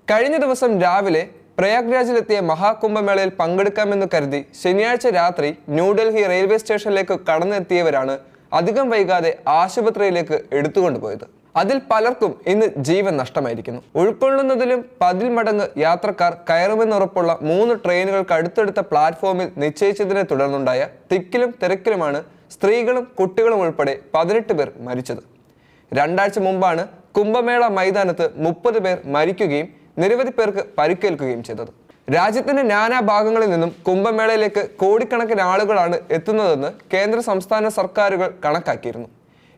കഴിഞ്ഞ ദിവസം രാവിലെ പ്രയാഗ്രാജിലെത്തിയ മഹാകുംഭമേളയിൽ പങ്കെടുക്കാമെന്ന് കരുതി ശനിയാഴ്ച രാത്രി ന്യൂഡൽഹി റെയിൽവേ സ്റ്റേഷനിലേക്ക് കടന്നെത്തിയവരാണ് അധികം വൈകാതെ ആശുപത്രിയിലേക്ക് എടുത്തുകൊണ്ടുപോയത്. അതിൽ പലർക്കും ഇന്ന് ജീവൻ നഷ്ടമായിരിക്കുന്നു. ഉൾക്കൊള്ളുന്നതിലും 10 മടങ്ങ് യാത്രക്കാർ കയറുമെന്നുറപ്പുള്ള 3 ട്രെയിനുകൾക്ക് അടുത്തടുത്ത പ്ലാറ്റ്ഫോമിൽ നിശ്ചയിച്ചതിനെ തുടർന്നുണ്ടായ തിക്കിലും തിരക്കിലുമാണ് സ്ത്രീകളും കുട്ടികളും ഉൾപ്പെടെ 18 പേർ മരിച്ചത്. 2 ആഴ്ച മുമ്പാണ് കുംഭമേള മൈതാനത്ത് 30 പേർ മരിക്കുകയും നിരവധി പേർക്ക് പരിക്കേൽക്കുകയും ചെയ്തത്. രാജ്യത്തിന്റെ നാനാഭാഗങ്ങളിൽ നിന്നും കുംഭമേളയിലേക്ക് കോടിക്കണക്കിന് ആളുകളാണ് എത്തുന്നതെന്ന് കേന്ദ്ര സംസ്ഥാന സർക്കാരുകൾ കണക്കാക്കിയിരുന്നു.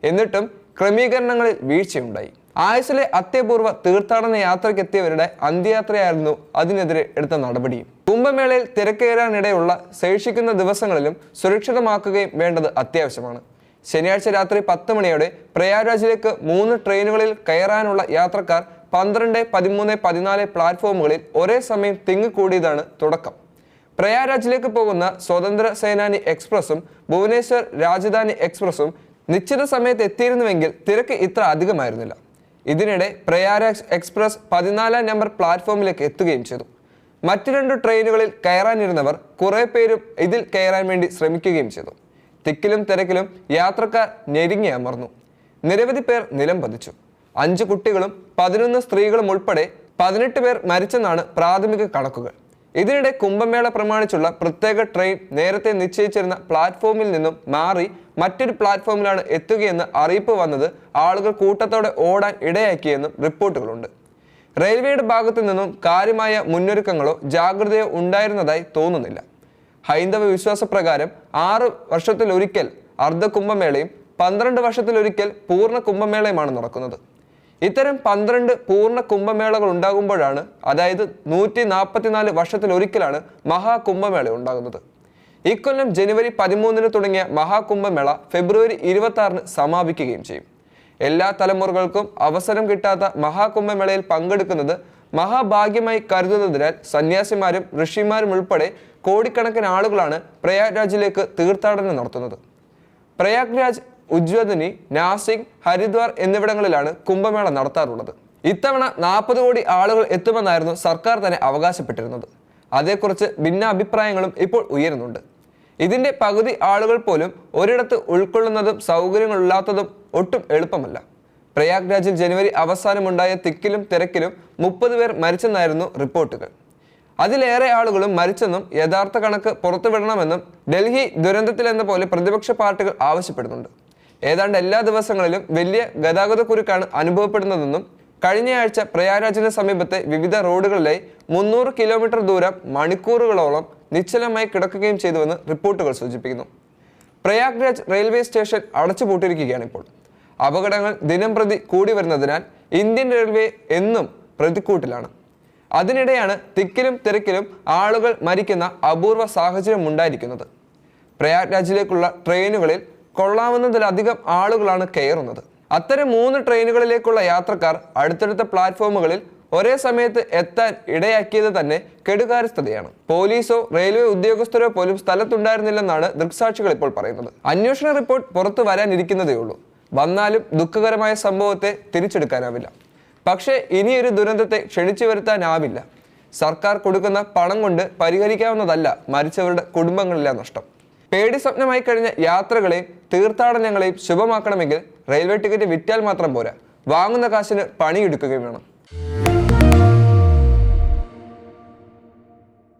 എന്നിട്ടും ക്രമീകരണങ്ങളിൽ വീഴ്ചയുണ്ടായി. ആയുസിലെ അത്യപൂർവ തീർത്ഥാടന യാത്രയ്ക്കെത്തിയവരുടെ അന്ത്യയാത്രയായിരുന്നു അതിനെതിരെ എടുത്ത നടപടിയും. കുംഭമേളയിൽ തിരക്കേറാനിടെയുള്ള ശേഷിക്കുന്ന ദിവസങ്ങളിലും സുരക്ഷിതമാക്കുകയും വേണ്ടത് അത്യാവശ്യമാണ്. ശനിയാഴ്ച രാത്രി 10 മണിയോടെ പ്രയാഗ്രാജിലേക്ക് 3 ട്രെയിനുകളിൽ കയറാനുള്ള യാത്രക്കാർ 12, 13, 14 പ്ലാറ്റ്ഫോമുകളിൽ ഒരേ സമയം തിങ്ങിക്കൂടിയതാണ് തുടക്കം. പ്രയാഗ്രാജിലേക്ക് പോകുന്ന സ്വതന്ത്ര സേനാനി എക്സ്പ്രസും ഭുവനേശ്വർ രാജധാനി എക്സ്പ്രസും നിശ്ചിത സമയത്ത് എത്തിയിരുന്നുവെങ്കിൽ തിരക്ക് ഇത്ര അധികമായിരുന്നില്ല. ഇതിനിടെ പ്രയാഗ്രാജ് എക്സ്പ്രസ് 14 നമ്പർ പ്ലാറ്റ്ഫോമിലേക്ക് എത്തുകയും ചെയ്തു. മറ്റു 2 ട്രെയിനുകളിൽ കയറാനിരുന്നവർ കുറെ പേരും ഇതിൽ കയറാൻ വേണ്ടി ശ്രമിക്കുകയും ചെയ്തു. തിക്കിലും തിരക്കിലും യാത്രക്കാർ ഞെരുങ്ങി അമർന്നു. നിരവധി പേർ നിലം പതിച്ചു. 5 കുട്ടികളും 11 സ്ത്രീകളും ഉൾപ്പെടെ 18 പേർ മരിച്ചെന്നാണ് പ്രാഥമിക കണക്കുകൾ. ഇതിനിടെ കുംഭമേള പ്രമാണിച്ചുള്ള പ്രത്യേക ട്രെയിൻ നേരത്തെ നിശ്ചയിച്ചിരുന്ന പ്ലാറ്റ്ഫോമിൽ നിന്നും മാറി മറ്റൊരു പ്ലാറ്റ്ഫോമിലാണ് എത്തുകയെന്ന് അറിയിപ്പ് വന്നത് ആളുകൾ കൂട്ടത്തോടെ ഓടാൻ ഇടയാക്കിയെന്നും റിപ്പോർട്ടുകളുണ്ട്. റെയിൽവേയുടെ ഭാഗത്തു നിന്നും കാര്യമായ മുന്നൊരുക്കങ്ങളോ ജാഗ്രതയോ ഉണ്ടായിരുന്നതായി തോന്നുന്നില്ല. ഹൈന്ദവ വിശ്വാസപ്രകാരം 6 വർഷത്തിലൊരിക്കൽ അർദ്ധ കുംഭമേളയും 12 വർഷത്തിലൊരിക്കൽ പൂർണ്ണ കുംഭമേളയുമാണ് നടക്കുന്നത്. ഇത്തരം 12 പൂർണ്ണ കുംഭമേളകൾ ഉണ്ടാകുമ്പോഴാണ്, അതായത് 144 വർഷത്തിലൊരിക്കലാണ് മഹാകുംഭമേള ഉണ്ടാകുന്നത്. ഇക്കൊല്ലം ജനുവരി 13 തുടങ്ങിയ മഹാകുംഭമേള ഫെബ്രുവരി 26 സമാപിക്കുകയും ചെയ്യും. എല്ലാ തലമുറകൾക്കും അവസരം കിട്ടാത്ത മഹാകുംഭമേളയിൽ പങ്കെടുക്കുന്നത് മഹാഭാഗ്യമായി കരുതുന്നതിനാൽ സന്യാസിമാരും ഋഷിമാരും ഉൾപ്പെടെ കോടിക്കണക്കിന് ആളുകളാണ് പ്രയാഗ്രാജിലേക്ക് തീർത്ഥാടനം നടത്തുന്നത്. പ്രയാഗ്രാജ്, ഉജ്ജയിനി, നാസിക്, ഹരിദ്വാർ എന്നിവിടങ്ങളിലാണ് കുംഭമേള നടത്താറുള്ളത്. ഇത്തവണ 40 കോടി ആളുകൾ എത്തുമെന്നായിരുന്നു സർക്കാർ തന്നെ അവകാശപ്പെട്ടിരുന്നത്. അതേക്കുറിച്ച് ഭിന്നാഭിപ്രായങ്ങളും ഇപ്പോൾ ഉയരുന്നുണ്ട്. ഇതിന്റെ പകുതി ആളുകൾ പോലും ഒരിടത്ത് ഉൾക്കൊള്ളുന്നതും സൗകര്യങ്ങളില്ലാത്തതും ഒട്ടും എളുപ്പമല്ല. പ്രയാഗ്രാജിൽ ജനുവരി അവസാനമുണ്ടായ തിക്കിലും തിരക്കിലും 30 പേർ മരിച്ചെന്നായിരുന്നു റിപ്പോർട്ടുകൾ. അതിലേറെ ആളുകളും മരിച്ചെന്നും യഥാർത്ഥ കണക്ക് പുറത്തുവിടണമെന്നും ഡൽഹി ദുരന്തത്തിലെന്ന പോലെ പ്രതിപക്ഷ പാർട്ടികൾ ആവശ്യപ്പെടുന്നുണ്ട്. ഏതാണ്ട് എല്ലാ ദിവസങ്ങളിലും വലിയ ഗതാഗതക്കുരുക്കാണ് അനുഭവപ്പെടുന്നതെന്നും കഴിഞ്ഞയാഴ്ച പ്രയാഗ്രാജിന് സമീപത്തെ വിവിധ റോഡുകളിലായി 300 കിലോമീറ്റർ ദൂരം മണിക്കൂറുകളോളം നിശ്ചലമായി കിടക്കുകയും ചെയ്തുവെന്ന് റിപ്പോർട്ടുകൾ സൂചിപ്പിക്കുന്നു. പ്രയാഗ്രാജ് റെയിൽവേ സ്റ്റേഷൻ അടച്ചുപൂട്ടിയിരിക്കുകയാണ് ഇപ്പോൾ. അപകടങ്ങൾ ദിനം പ്രതി കൂടി വരുന്നതിനാൽ ഇന്ത്യൻ റെയിൽവേ എന്നും പ്രതിക്കൂട്ടിലാണ്. അതിനിടെയാണ് തിക്കിലും തിരക്കിലും ആളുകൾ മരിക്കുന്ന അപൂർവ സാഹചര്യം ഉണ്ടായിരിക്കുന്നത്. പ്രയാഗ്രാജിലേക്കുള്ള ട്രെയിനുകളിൽ കൊള്ളാവുന്നതിലധികം ആളുകളാണ് കയറുന്നത്. അത്തരം 3 ട്രെയിനുകളിലേക്കുള്ള യാത്രക്കാർ അടുത്തടുത്ത പ്ലാറ്റ്ഫോമുകളിൽ ഒരേ സമയത്ത് എത്താൻ ഇടയാക്കിയത് തന്നെ കെടുകാര്യസ്ഥതയാണ്. പോലീസോ റെയിൽവേ ഉദ്യോഗസ്ഥരോ പോലും സ്ഥലത്തുണ്ടായിരുന്നില്ലെന്നാണ് ദൃക്സാക്ഷികൾ ഇപ്പോൾ പറയുന്നത്. അന്വേഷണ റിപ്പോർട്ട് പുറത്തു വരാനിരിക്കുന്നതേ ഉള്ളൂ. വന്നാലും ദുഃഖകരമായ സംഭവത്തെ തിരിച്ചെടുക്കാനാവില്ല. പക്ഷേ ഇനിയൊരു ദുരന്തത്തെ ക്ഷണിച്ചു വരുത്താനാവില്ല. സർക്കാർ കൊടുക്കുന്ന പണം കൊണ്ട് പരിഹരിക്കാവുന്നതല്ല മരിച്ചവരുടെ കുടുംബങ്ങളിലെ നഷ്ടം. പേടി സ്വപ്നമായി കഴിഞ്ഞ യാത്രകളെയും തീർത്ഥാടനങ്ങളെയും ശുഭമാക്കണമെങ്കിൽ റെയിൽവേ ടിക്കറ്റ് വിറ്റാൽ മാത്രം പോരാ, വാങ്ങുന്ന കാശിന് പണിയെടുക്കുകയും വേണം.